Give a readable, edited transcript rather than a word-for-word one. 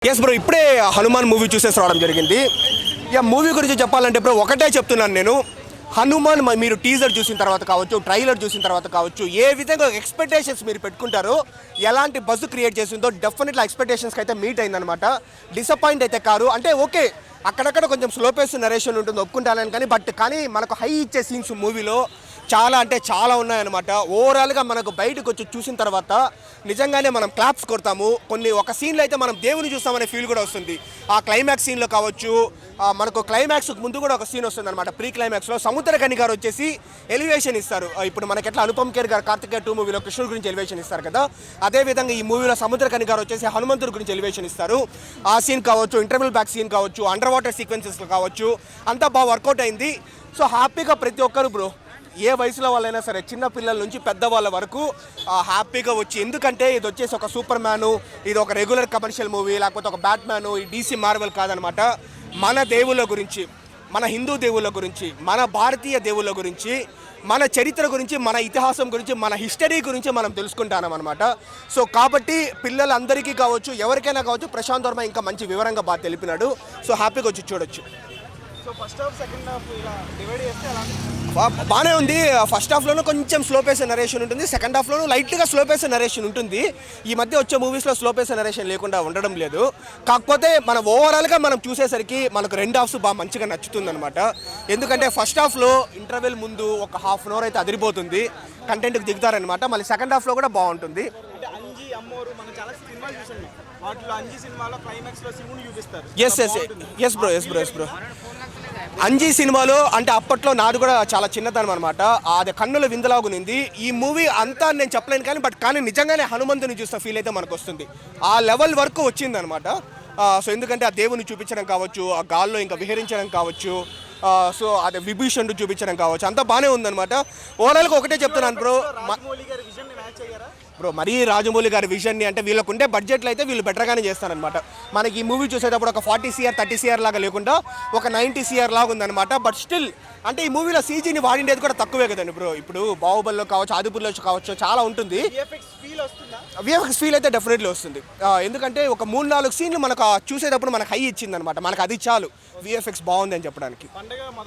Yes bro, ఇప్పుడే Hanuman movie చూసేసి రావడం జరిగింది. ఇక మూవీ గురించి చెప్పాలంటే బ్రో ఒకటే చెప్తున్నాను నేను. హనుమాన్ మీరు టీజర్ చూసిన తర్వాత కావచ్చు, ట్రైలర్ చూసిన తర్వాత కావచ్చు, ఏ విధంగా ఎక్స్పెక్టేషన్స్ మీరు పెట్టుకుంటారో, ఎలాంటి బజ్ క్రియేట్ చేసిందో డెఫినెట్లీ ఎక్స్పెక్టేషన్స్కి అయితే మీట్ అయిందనమాట. డిసప్పాయింట్ అయితే కాదు. అంటే ఓకే, అక్కడక్కడ కొంచెం స్లో పేస్ నరేషన్ ఉంటుంది, ఒప్పుకుంటానని. కానీ మనకు హై ఇచ్చే సీన్స్ మూవీలో చాలా అంటే చాలా ఉన్నాయన్నమాట. ఓవరాల్గా మనకు బయటకు వచ్చి చూసిన తర్వాత నిజంగానే మనం క్లాప్స్ కొడతాము. ఒక సీన్లో అయితే మనం దేవుని చూస్తామనే ఫీల్ కూడా వస్తుంది. ఆ క్లైమాక్స్ సీన్లో కావచ్చు, మనకు క్లైమాక్స్ ముందు కూడా ఒక సీన్ వస్తుంది అనమాట. ప్రీ క్లైమాక్స్లో సముద్రకని గారు వచ్చేసి ఎలివేషన్ ఇస్తారు. ఇప్పుడు మనకి ఎట్లా అనుపమ్ ఖేర్ గారు కార్తికేయ 2 మూవీలో కృష్ణుడి గురించి ఎలివేషన్ ఇస్తారు కదా, అదేవిధంగా ఈ మూవీలో సముద్రకని గారు వచ్చేసి హనుమంతుడి గురించి ఎలివేషన్ ఇస్తారు. ఆ సీన్ కావచ్చు, ఇంటర్వెల్ బ్యాక్ సీన్ కావచ్చు, అండర్ వాటర్ సీక్వెన్సెస్ కావచ్చు, అంతా బాగా వర్కౌట్ అయింది. సో హ్యాపీగా ప్రతి ఒక్కరు బ్రో, ఏ వయసులో వాళ్ళైనా సరే, చిన్న పిల్లల నుంచి పెద్దవాళ్ళ వరకు హ్యాపీగా వచ్చి, ఎందుకంటే ఇది వచ్చేసి ఒక సూపర్ మ్యాను, ఇది ఒక రెగ్యులర్ కమర్షియల్ మూవీ, లేకపోతే ఒక బ్యాట్మ్యాను, ఈ DC మార్వెల్ కాదనమాట. మన దేవుళ్ళ గురించి, మన హిందూ దేవుళ్ళ గురించి, మన భారతీయ దేవుళ్ళ గురించి, మన చరిత్ర గురించి, మన ఇతిహాసం గురించి, మన హిస్టరీ గురించి మనం తెలుసుకుంటాం అనమాట. సో కాబట్టి పిల్లలందరికీ కావచ్చు, ఎవరికైనా కావచ్చు, ప్రశాంత్ వర్మ ఇంకా మంచి వివరంగా బాగా తెలిపినాడు. సో హ్యాపీగా వచ్చి చూడొచ్చు. So first half second half ఇలా డివైడ్ చేస్తే అలా బాగానే ఉంది. ఫస్ట్ హాఫ్లోనూ కొంచెం స్లో పేస్ నరేషన్ ఉంటుంది, సెకండ్ హాఫ్లోనూ లైట్గా స్లో పేస్ నరేషన్ ఉంటుంది. ఈ మధ్య వచ్చే మూవీస్లో స్లో పేస్ నరేషన్ లేకుండా ఉండడం లేదు. కాకపోతే మనం ఓవరాల్గా మనం చూసేసరికి మనకు 2 హాఫ్స్ బాగా మంచిగా నచ్చుతుంది అనమాట. ఎందుకంటే ఫస్ట్ హాఫ్లో ఇంటర్వెల్ ముందు ఒక హాఫ్ అన్ అవర్ అయితే అదిరిపోతుంది, కంటెంట్కి దిగుతారనమాట. మళ్ళీ సెకండ్ హాఫ్లో కూడా బాగుంటుంది. అంటే అంజీ అమ్మోరు మనం చాలా సినిమాలు చూసాం. వాటిలో అంజీ సినిమాలో క్లైమాక్స్లో శివుని చూపిస్తారు. ఎస్ బ్రో అంజీ సినిమాలో అంటే అప్పట్లో నాది కూడా చాలా చిన్నతనం అనమాట. అది కన్నుల విందలాగునింది. ఈ మూవీ అంతా నేను చెప్పలేను కానీ నిజంగానే హనుమంతుని చూస్తే ఫీల్ అయితే మనకు వస్తుంది. ఆ లెవెల్ వరకు వచ్చిందనమాట. సో ఎందుకంటే ఆ దేవుని చూపించడం కావచ్చు, ఆ గాల్లో ఇంకా విహరించడం కావచ్చు, సో అదే విభీషణుడు చూపించడం కావచ్చు, అంతా బాగానే ఉందన్నమాట. ఓవరాల్గా ఒకటే చెప్తున్నాను బ్రో, మరీ రాజమౌళి గారి విజన్ని అంటే వీళ్ళకుండే బడ్జెట్లో అయితే వీళ్ళు బెటర్గానే చేస్తారనమాట. మనకి ఈ మూవీ చూసేటప్పుడు ఒక 40 CR 30 CR లాగా లేకుండా ఒక 90 CR లాగా ఉందన్నమాట. బట్ స్టిల్ అంటే ఈ మూవీలో CGని వాడిండేది కూడా తక్కువే కదండి బ్రో. ఇప్పుడు బాహుబలిలో కావచ్చు, ఆదిపుర్లో కావచ్చు, చాలా ఉంటుంది. VFX ఫీల్ అయితే డెఫినెట్లీ వస్తుంది. ఎందుకంటే ఒక 3-4 సీన్లు మనకు చూసేటప్పుడు మనకు హై ఇచ్చిందనమాట. మనకు అది చాలు VFX బాగుంది అని చెప్పడానికి.